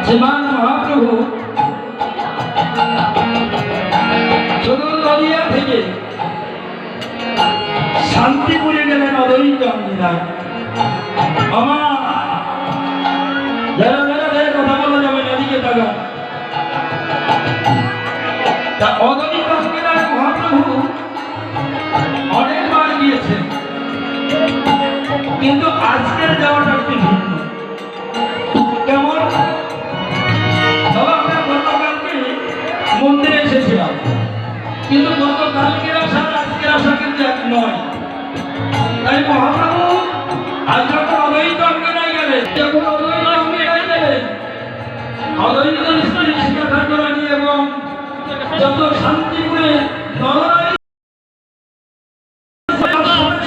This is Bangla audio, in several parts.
শ্রীমান মহাপ্রভু সুদূর নদিয়া থেকে শান্তিপুরে গেলেন অদ্বৈত অঙ্গিনায়। আমার যারা কথা বলা যাবে না, দিকে তাকান। তা অদ্বৈত অঙ্গিনায় মহাপ্রভু অনেকবার গিয়েছেন, কিন্তু আজকের যাওয়াটা একটু ভিন্ন। কেমন? মন্দিরে এসেছিলাম, কিন্তু গতকালকের আশা আজকের আশা কিন্তু এক নয়। তাই মহাপ্রভু আজ যখন অদ্বৈত অঙ্গিনায় গেলেন, যখন অদ্বৈত অঙ্গিনায় গেলেন, অদ্বৈত স্ত্রী সীতা ঠাকুরানী এবং যত শান্তিপুরে নরনারী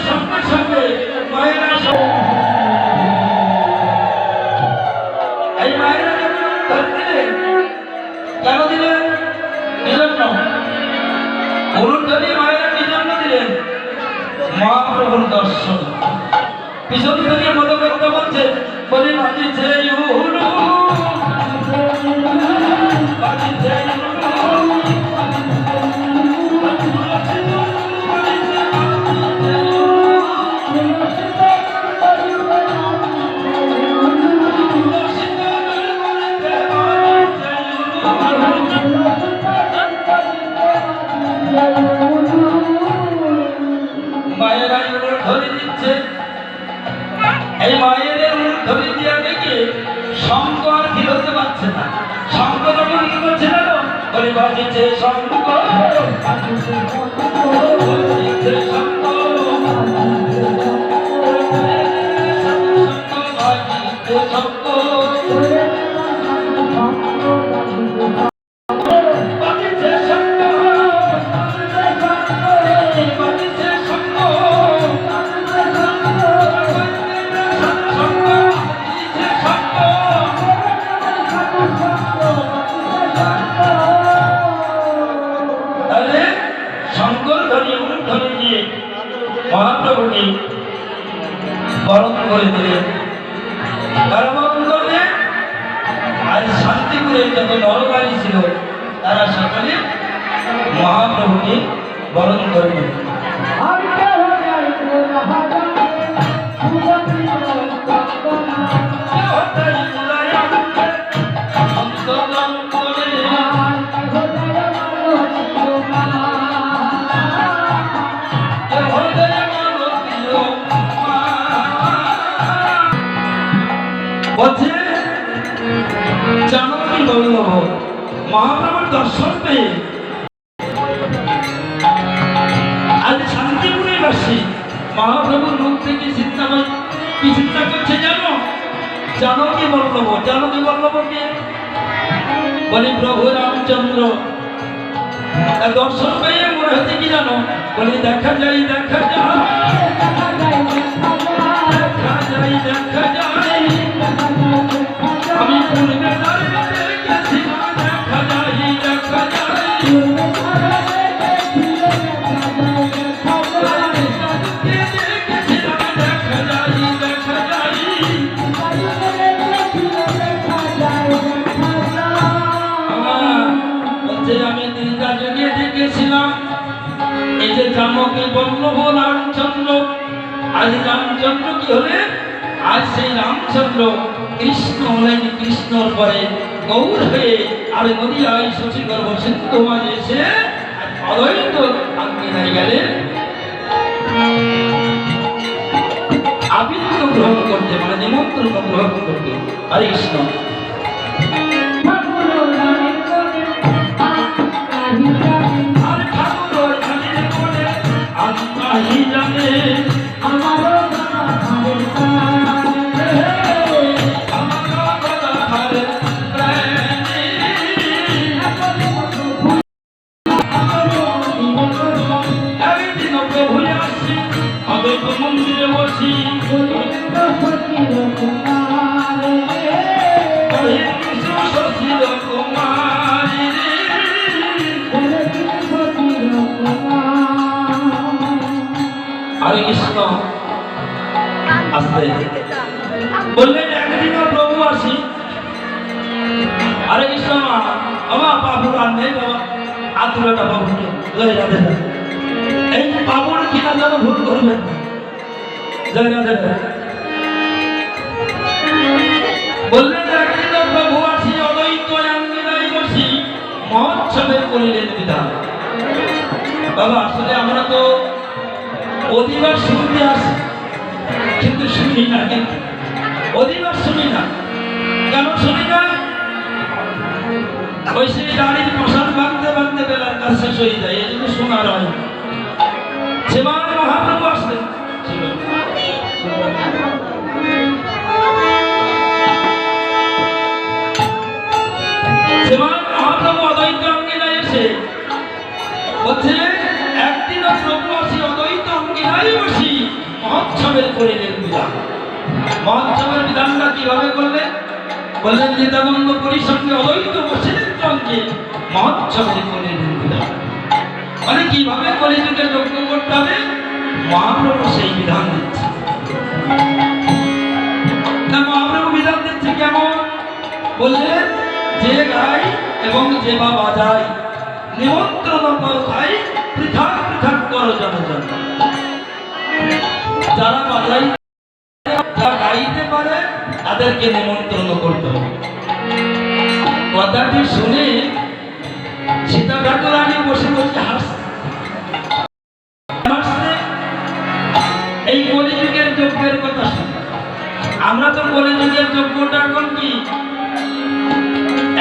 সঙ্গে সঙ্গে মায়েরা, এই মায়েরা কেন দিলেন? মহাপ্রভুর দর্শন। পিছন থেকে মতো করতে বলছে, বলে বাজিছে ধরে দিচ্ছে। এই মায়ের ধরে দিয়া দেখে শঙ্কর ফিরতে পারছে না। শঙ্কর কি করছে না? বলে বাজিছে শঙ্কর, বাজিছে মহাপ্রভুকে বরণ করে দিলেন। বরণ করলে আজ শান্তিপুরের যত নরনারী ছিল তারা সকলে মহাপ্রভুকে বরণ করলেন। জানকী বল্লভ মহাপ্রভুর দর্শন পেয়ে আজ শান্তিপুরে বাসী মহাপ্রভুর মুখ থেকে কি চিন্তা করছে জানো? জানকী বল্লভ। জানকী বল্লভকে বলি প্রভু রামচন্দ্র দর্শন পেয়ে মনে হচ্ছে কি জানো, বলি দেখা যায় দেখা যায় দেখা যায় দেখা যায় আমি পূর্বে দাঁড়িয়ে গেছিলাম দেখা যায় দেখা যায় আমি দীর্ঘা যুগে দেখেছিলাম এই যে জামকে বল্লভ রামচন্দ্র, আজ রামচন্দ্র কি হলেন, আজ সেই রামচন্দ্র কৃষ্ণ হলেন, কৃষ্ণর পরে গৌর হয়ে আর নদিয়ায় শশীগর্ভ সিন্ধু মাঝে এসে অদ্বৈত আজ্ঞায় গেলেন আবির্ভাব গ্রহণ করতে, মানে নিমন্ত্রণ গ্রহণ করতে। হরে কৃষ্ণ। মন্দিরে বসি হরে কৃষ্ণ। আসতে বললেন একদিন প্রভু আসি। হরে কৃষ্ণ। বাবা বাবুর আর নেই বাবা, আতুরাটা বাবুকে জয় রাধে। এই বাবুর কিনা যেন ভুল করবেন। জয় রাধে। বললেন একদিন প্রভু আসি অদ্বৈত আঙ্গিনায় বসি মহোৎসবে করিলেন বিধান। বাবা আসলে আমরা তো অধিবার শুনতে আসি কিন্তু শুনি না, কিন্তু অধিবার শুনি না। কেন শুনি না? ওই সেই দাঁড়ির প্রসাদ বাঁধতে বাঁধতে বেলার কাজ শেষ হয়ে যায়, এই জন্য শোনার হয়। সেবার মহাপ্রভু আসলেন, সেবার মহাপ্রভু অদ্বৈত অঙ্গিনায় এসে বলছে একদিন প্রভু আসি অদ্বৈত অঙ্গিনায় বসি মহোৎসবের করিলেন বিধান। মহোৎসবের বিধানটা কিভাবে করলেন? বললেন নিত্যানন্দ পুরীর সঙ্গে অদ্বৈত বসিলেন সঙ্গে মহোৎসবের করিলেন বিধান। মানে কিভাবে কলিযুগে যজ্ঞ করতে হবে মহাপ্রভু সেই বিধান দিচ্ছে। মহাপ্রভু বিধান দিচ্ছে কেমন? বললেন যে গায় এবং যে বা বাজায় নিমন্ত্রণ খাই পৃথক পৃথক করো জনজন। যারা বাজাই যারা গাইতে পারে তাদেরকে নিমন্ত্রণ করতে হবে। কথাটি শুনে সীতা ঠাকুরানী বসে বসে হাসছে। এই কলিযুগের যজ্ঞের কথা শুনে আমরা তো কলিযুগের যজ্ঞটা এখন কি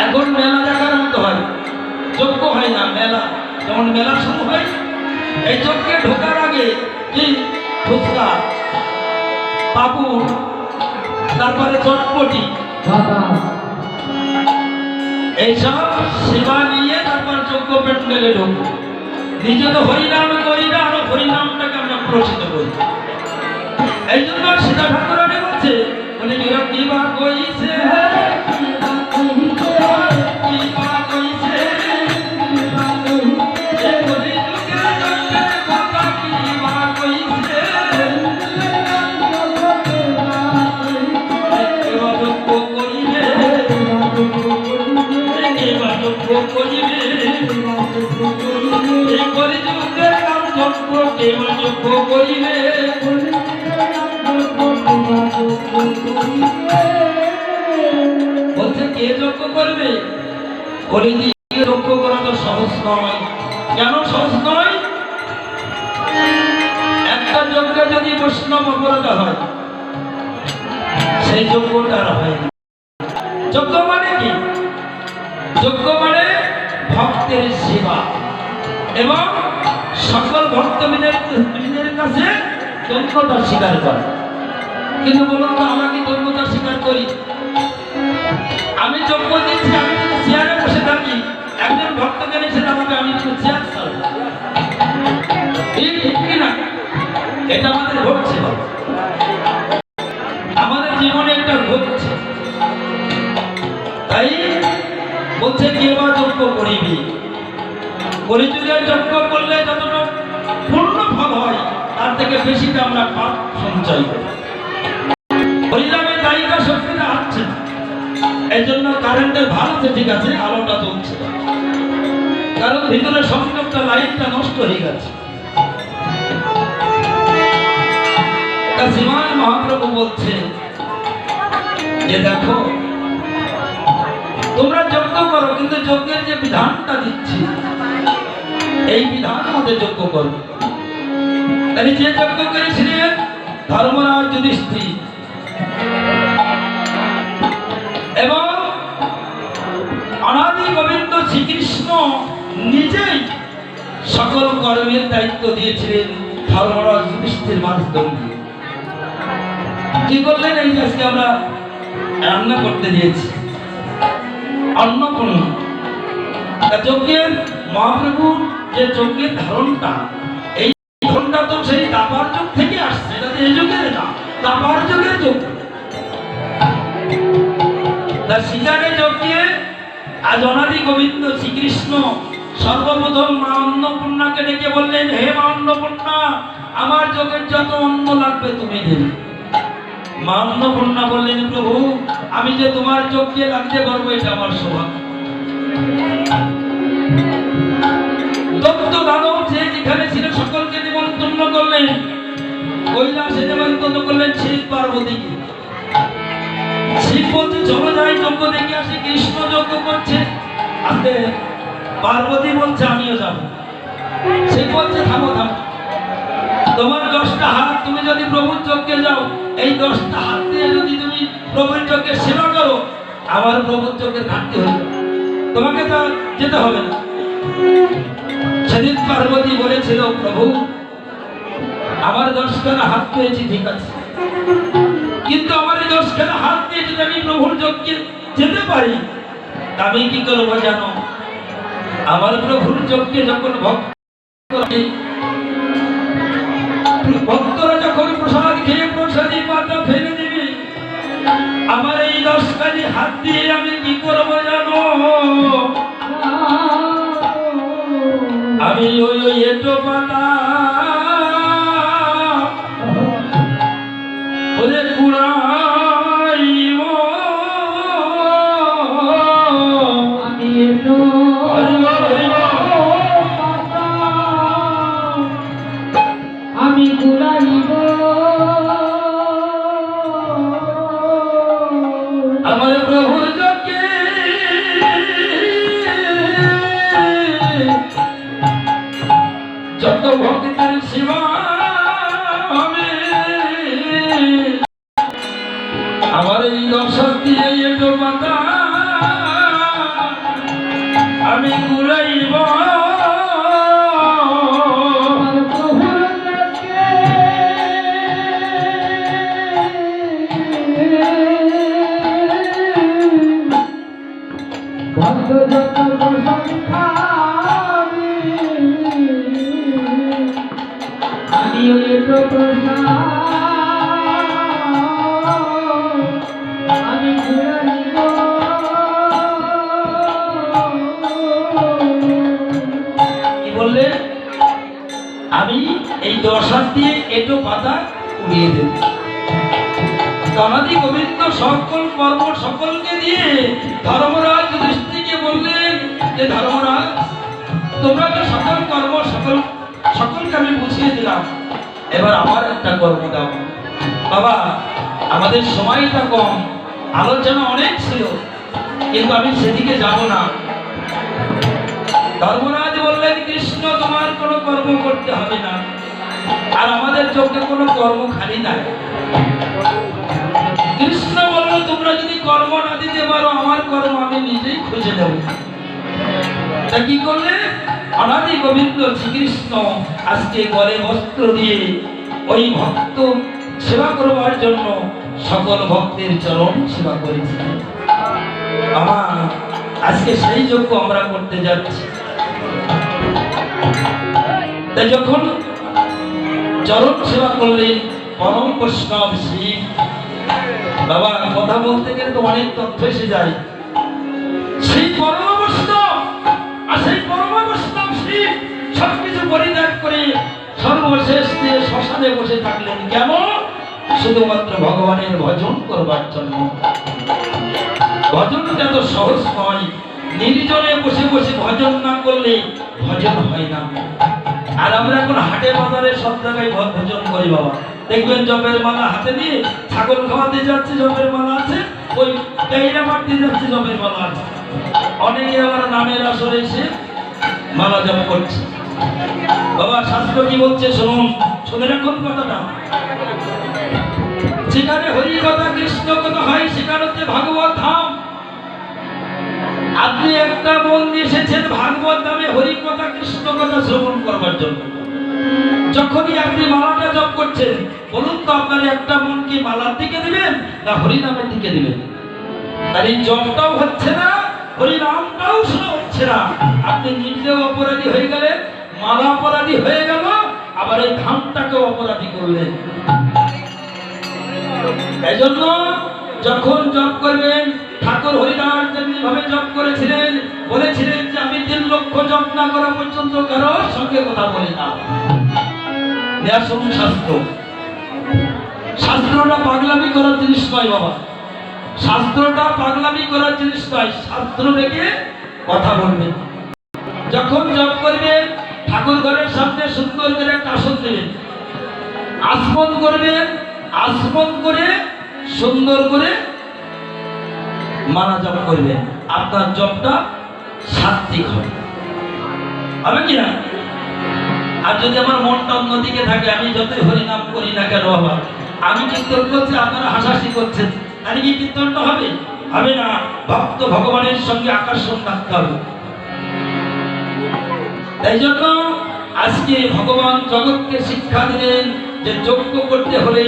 এখন মেলা দেখার মতো হয়, যজ্ঞ হয় না, মেলা। যেমন মেলা শুরু হয়, এই যজ্ঞে ঢোকার আগে কি ফুচকা, পাপুর, তারপরে চটপটি, এইসব সেবা নিয়ে তারপর যজ্ঞ প্যান্ডেলে ঢুকবো। নিজে তো হরিনাম করি না, আরো হরিনামটাকে আমরা প্রচিত করি। এই জন্য সীতা ঠাকুরানী বলছে বলে কি বা কইছে বলছে কে যজ্ঞ করবে? যজ্ঞ করা তো সহজ নয়। কেন সহজ নয়? একটা যজ্ঞে যদি বৈষ্ণব অপরাধা হয় সেই যজ্ঞটা আর হয় না। যজ্ঞ মানে কি? যজ্ঞ মানে ভক্তের সেবা এবং সকল ভক্তবৃন্দের কাছে ধন্যতা স্বীকার করে। কিন্তু বলুন তো আমরা কি ধন্যতা স্বীকার করি? আমি যজ্ঞ দিচ্ছি, আমি যদি চেয়ারে বসে এটা আমাদের ঘটছে, আমাদের জীবনে এটা ঘটছে। তাই বলছে কে বা যজ্ঞ করিবি, কলিযুগের যজ্ঞ করলে যতটা পূর্ণ ফল হয় তার থেকে বেশিটা আমরা পাপ সঞ্চয় করি। হরিনামের দায়িকা শক্তিটা আসছে না, এই জন্য কারেন্টের ভালোতে ঠিক আছে, আলোটা জ্বলছে, কারণ ভিতরে সংযোগটা লাইটটা নষ্ট হয়ে গেছে। শ্রীমান মহাপ্রভু বলছে যে দেখো তোমরা যজ্ঞ করো, কিন্তু যজ্ঞের যে বিধানটা দিচ্ছি এই বিধান মধ্যে যজ্ঞ করো। তাহলে যে যজ্ঞ করেছিলেন ধর্মরাজ যুধিষ্ঠির, এবং অনাদি গোবিন্দ শ্রীকৃষ্ণ নিজেই সকল কর্মের দায়িত্ব দিয়েছিলেন ধর্মরাজ যুধিষ্ঠির মাধ্যমে। কি করলেন? এই যে আজকে আমরা রান্না করতে দিয়েছি অন্নপূর্ণা, যজ্ঞের মহাপ্রভু যে যজ্ঞের ধারণটা, এই ধারণটা তো সেই দাপার যুগ থেকে আসছে, এটা এই যুগের না, দাপার যুগের যজ্ঞ। তার শিকারে যজ্ঞে আজ অনাদি গোবিন্দ শ্রীকৃষ্ণ সর্বপ্রথম মা অন্নপূর্ণাকে ডেকে বললেন, হে মা অন্নপূর্ণা, আমার যজ্ঞের যত অন্ন লাগবে তুমি দেবে। মা অন্নপূর্ণা বললেন, প্রভু আমি যে তোমার যজ্ঞে লাগতে পারবো এটা আমার সৌভাগ্য। দত্ত দানব যে যেখানে ছিল সকলকে নিমন্ত্রণ করলেন, কৈলাসে নিমন্ত্রণ করলেন শিব পার্বতীকে। শিব বলছে চলো যাই যজ্ঞ দেখে আসি, কৃষ্ণ যজ্ঞ করছে। আস্তে পার্বতী বলছে আমিও যাবো। শিব বলছে থামো থামো, তোমার 10টা হাত, তুমি যদি প্রভুর যজ্ঞে যাও, এই 10টা হাত দিয়ে যদি তুমি প্রভুর যজ্ঞের সেবা করো, আমার প্রভুর যজ্ঞের ঘাটতি হয়ে যাবে, তোমাকে তো যেতে হবে না। সেদিন পার্বতী বলেছিল, প্রভু আমার 10খানা হাত পেয়েছি ঠিক আছে, কিন্তু আমার এই 10খানা হাত দিয়ে যদি আমি প্রভুর যজ্ঞে যেতে পারি, আমি কি করবো জানো? আমার প্রভুর যজ্ঞে যখন ভক্তরা যখন প্রসাদ খেয়ে প্রসাদী পাতা ফেলে দিবে, আমার এই 10খানি হাত দিয়ে আমি কি করবো জানো? আমি ওই এটো পাতা ওদের কুড়াইব, আমি এটো আমি কুড়াইব, আমার প্রভুর যজ্ঞে যত ভক্তের সেবা হবে, আমার এই দর্শক দিয়ে এটো পাতা আমি কুড়াইব। আমি এই 10 হাত দিয়ে এটো পাতা উড়িয়ে দেব। অনাদি গোবিন্দ সকল কর্ম সকলকে দিয়ে ধর্মরাজ যুধিষ্ঠিরকে বললেন যে ধর্মরাজ, তোমরা তো সকল কর্ম সকলকে আমি বুঝিয়ে দিলাম, এবার আমার একটা কর্ম দাও। বাবা আমাদের সময়টা কম, আলোচনা অনেক ছিল, কিন্তু আমি সেদিকে যাব না। ধর্মরাজ বললেন, কৃষ্ণ তোমার কোনো কর্ম করতে হবে না, আর আমাদের চোখে কোনো কর্ম খালি নাই। কৃষ্ণ বলল, তোমরা যদি কর্ম না দিতে পারো, আমার কর্ম আমি নিজেই খুঁজে দেব। তা কি করলে? অনাদি গোবিন্দ শ্রীকৃষ্ণ আজকে গলে বস্ত্র দিয়ে ওই ভক্ত সেবা করবার জন্য সকল ভক্তের চরণ সেবা করেছে। আমার আজকে সেই যজ্ঞ আমরা করতে যাচ্ছি। তাই যখন চরণ সেবা করলেন পরম বৈষ্ণব শিব। বাবা কথা বলতে গেলে তো অনেক তথ্য এসে যায়। সেই পরম বৈষ্ণব আর সেই পরম বৈষ্ণব শিব সবকিছু পরিত্যাগ করে সর্বশেষ দিয়ে শ্মশানে বসে থাকলেন। কেন? শুধুমাত্র ভগবানের ভজন করবার জন্য। ভজনটা তো সহজ নয়। নির্জনে বসে বসে ভজন না করলে ভজন হয় না। আর আমরা এখন হাটে বাজারে সব জায়গায় ভজন করি বাবা। দেখবেন জপের মালা হাতে দিয়ে ছাগল খাওয়াতে যাচ্ছে, জপের মালা আছে, ওই পেইরা মারতে যাচ্ছে, জপের মালা আছে। অনেকে আবার নামের আসরে এসে মালা জপ করছে। বাবা শাস্ত্র কি বলছে শুনুন, শুনে রাখুন কথাটা। যেখানে হরি কথা কৃষ্ণ কথা হয় সেখানে হচ্ছে ভাগবত ধাম। আপনি একটা মন দিয়ে এসেছেন ভাগবত ধামে হরি কথা কৃষ্ণ কথা শ্রবণ করবার জন্য। যখনই আপনি মালাটা জপ করছেন, বলুন তো আপনার একটা মন কি মালার দিকে দিবেন না হরি নামের দিকে দিবেন? তার এই জপটাও হচ্ছে না, হরি নামটাও শোনা হচ্ছে না। আপনি নিজেও অপরাধী হয়ে গেলেন, মালা অপরাধী হয়ে গেল, আবার এই ধামটাকেও অপরাধী করলেন। এই জন্য যখন জপ করবেন, ঠাকুর হরিদাস যেমনি ভাবে জপ করেছিলেন, বলেছিলেন যে আমি 3 লক্ষ জপ না করা পর্যন্ত কারোর সঙ্গে কথা বলি না। শাস্ত্র, শাস্ত্রটা পাগলামি করার জিনিস নয় বাবা। শাস্ত্রটা পাগলামি করার জিনিস নয়। শাস্ত্র থেকে কথা বলবেন। যখন জপ করবেন, ঠাকুর ঘরের সামনে সুন্দর করে একটা আসন দেবেন, আসমন করবেন, আসমন করে সুন্দর করে মালা জপ করবেন। আপনার জপটা সাত্বিক হবে, হবে কিনা? আর যদি আমার মনটা অন্যদিকে থাকে, আমি যতই হরিনাম করি না কেন বাবা, আমি কীর্তন করছি, আপনারা হাসাহাসি করছেন, তাহলে কি কীর্তনটা হবে? হবে না। ভক্ত ভগবানের সঙ্গে আকর্ষণ রাখতে হবে। তাই জন্য আজকে ভগবান জগৎকে শিক্ষা দিলেন যে যজ্ঞ করতে হলে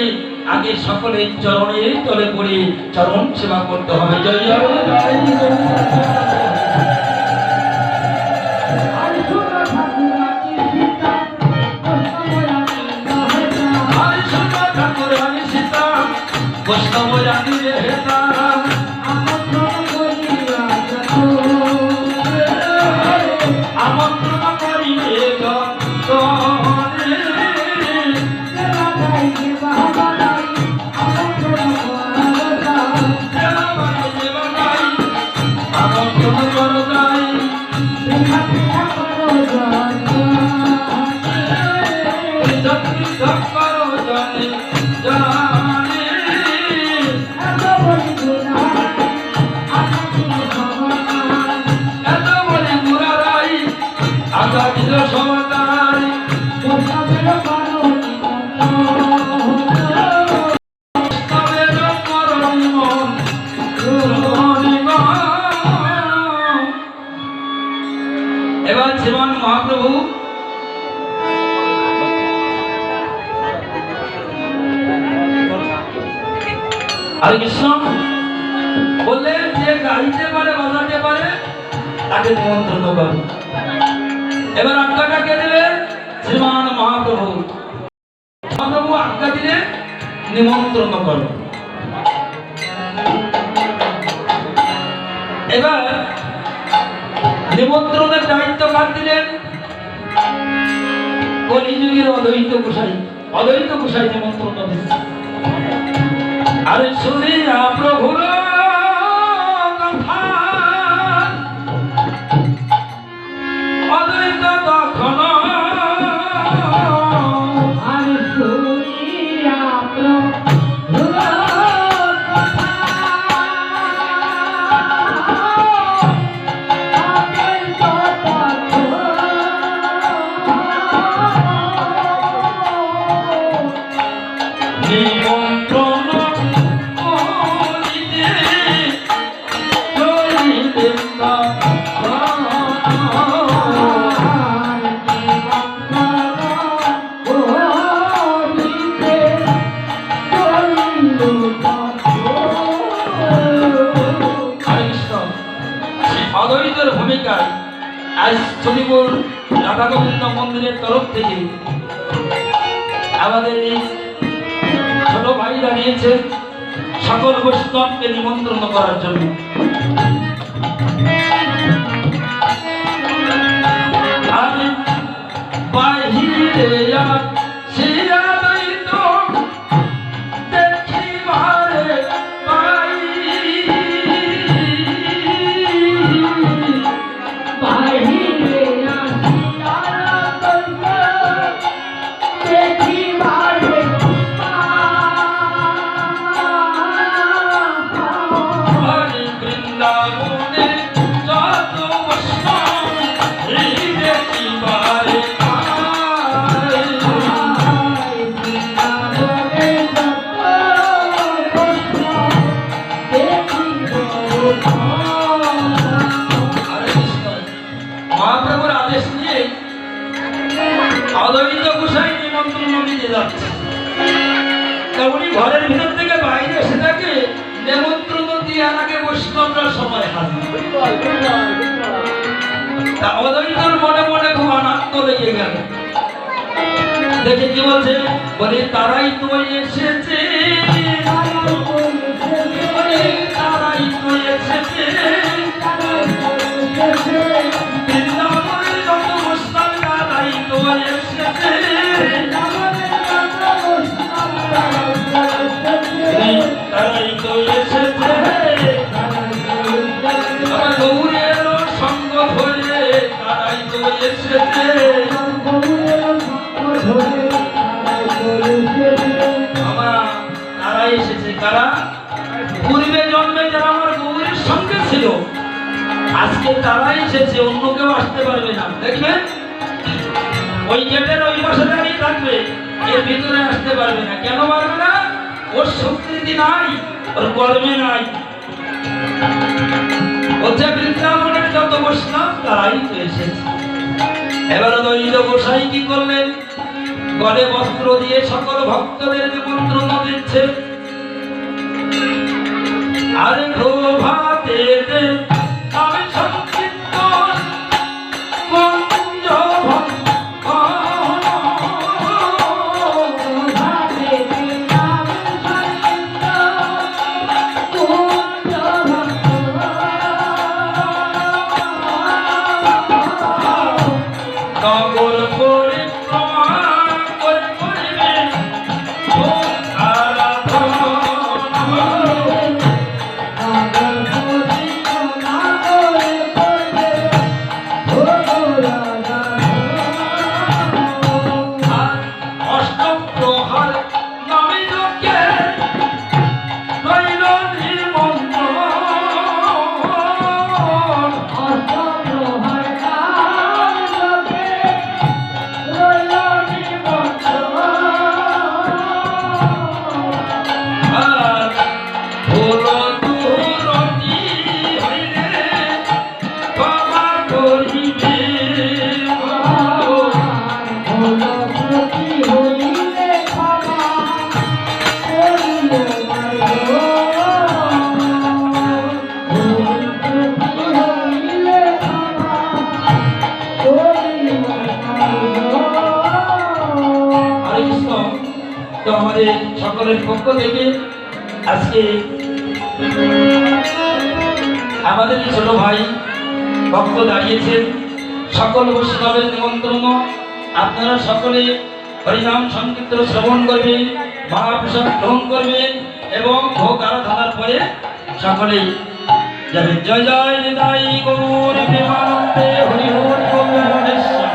আগে সকলের চরণে তলে পড়ে চরণ সেবা করতে হবে। জয় জয় বৈষ্ণব জাতি হেতা আমন্ত্রণ করিবে এবার শ্রীমান মহাপ্রভু হরে কৃষ্ণ বললেন যে গাইতে পারে, বাজাতে পারে তাকে নিমন্ত্রণ করো। এবার আজ্ঞাটা কে দিলেন? শ্রীমান মহাপ্রভু। মহাপ্রভু আজ্ঞা দিলেন নিমন্ত্রণ করো। এবার নিমন্ত্রণের দায়িত্ব কার দিলেন? কলিযুগের অদ্বৈত গোসাই। অদ্বৈত গোসাই নিমন্ত্রণ দিলেন। আরে শুনিয়া প্রভুর কথা অদ্বৈত তখন আরে শুনিয়া প্রভুর অদ্বৈতের ভূমিকায় আজ চণ্ডীপুর রাধা গোবিন্দ মন্দিরের তরফ থেকে আমাদের এই ছোট ভাই দাঁড়িয়েছেন সকল বৈষ্ণবকে নিমন্ত্রণ করার জন্য। আমি বাহিরে মহাপ্রভুর আদেশ নিয়ে অদ্বৈত গোসাই নিমন্ত্রণ দিতে যাচ্ছে। উনি ঘরের ভিতর থেকে বাইরে এসে থাকে নিমন্ত্রণ দিয়ে আগে বৈষ্ণবরা সময় হাজির। অদ্বৈতর মনে মনে খুব আনন্দ লেগে গেল। দেখে কি বলছে, বলে তারাই তো এসেছে, তারাই তো এসেছে, বৃন্দাবনের যত বৈষ্ণব তারাই তো এসেছে, তারাই তো এসেছে, গৌরের সঙ্গ ধরে তারাই তো এসেছে। তারা এসেছে কারা? পূর্বে জন্মে যারা আমার গৌরের সঙ্গে ছিল, আজকে তারা এসেছে, অন্য কেউ আসতে পারবে না। দেখবেন ওই গেটের ওই পাশে দাঁড়িয়ে থাকবে, এর ভিতরে আসতে পারবে না। কেন পারবে না? ওর সংস্কৃতি নাই, ওর কর্মে নাই। হচ্ছে বৃন্দাবনের যত বৈষ্ণব তারাই তো এসেছে। এবার দ্বৈত গোসাই কি করলেন? গলে বস্ত্র দিয়ে সকল ভক্তদের নিমন্ত্রণ দিচ্ছে। আরে প্রভাতে আমি সংক্ষিপ্ত কুঞ্জ নগর পরিক্রমা করে করিবে অষ্টপ্রহর নবীনকে রইল নিমন্ত্রণ। তো আমাদের সকলের পক্ষ থেকে আজকে আমাদের ছোট ভাই ভক্ত দাঁড়িয়েছেন, সকল বৈষ্ণবের নিমন্ত্রণ। আপনারা সকলে হরিনাম সংকীর্তন শ্রবণ করবেন, মহাপ্রসাদ গ্রহণ করবেন এবং ভোগ আরাধনার পরে সকলেই যাবেন। জয় জয় নিতাই গৌর প্রেমানন্দে হরি হরি গৌরেশ্বর।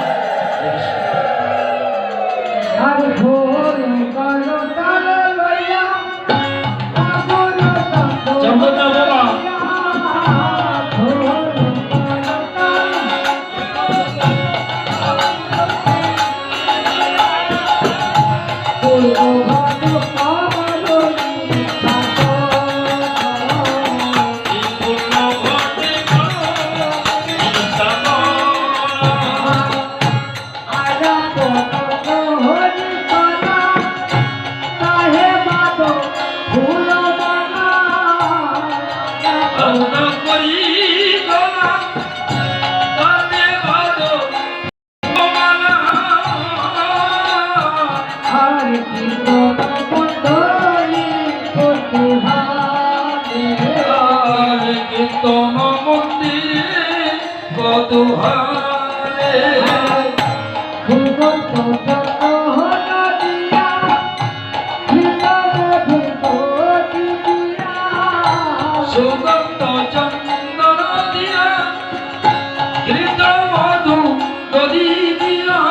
কৌতূহলে সুগন্ধ চন্দন দিয়া ঘৃত মধু দধি দিয়া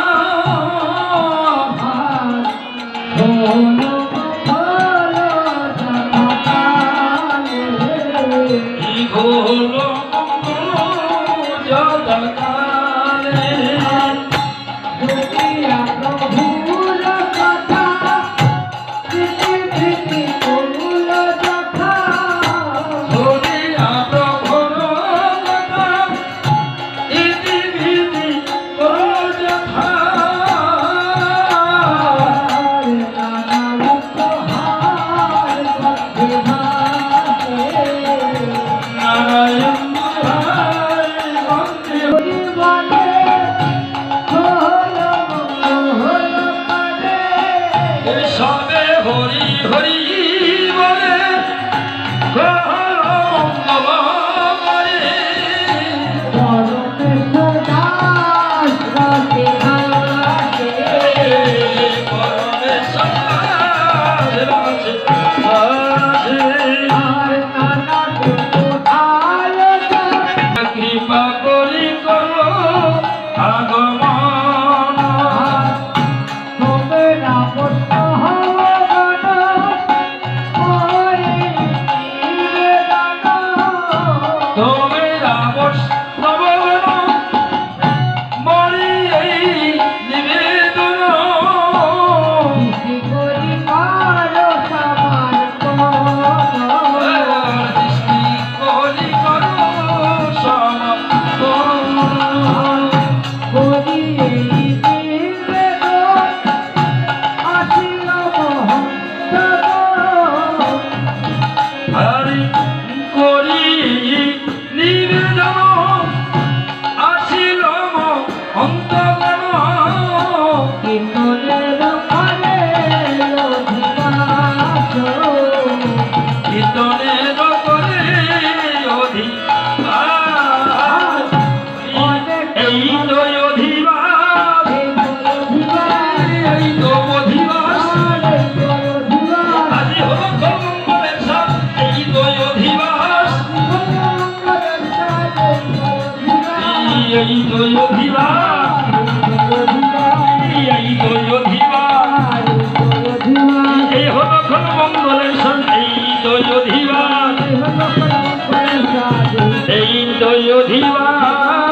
ঘোল জলকালে শুনিয়া প্রভুর কথা ইতিবিধি করো যথা নারায়ণ সবে হরি হরি বলে কৃপা করি করো আগমন তোমেরা বৈষ্ণবগণ মরি এই নিবেদন সৃষ্টি করি করো সমর্পণ হরি করি নিবেদন আসিল অন্তগণ কীর্তনের করে অধিবাস এই তো অধিবাস এই তো অধিবাস আজি হল মঙ্গলের সাথ এই তো অধিবাস এই তো অধিবাস এই তো অধিবাস এই হল মঙ্গলের সাথ এই তো অধিবাস এই তো অধিবাস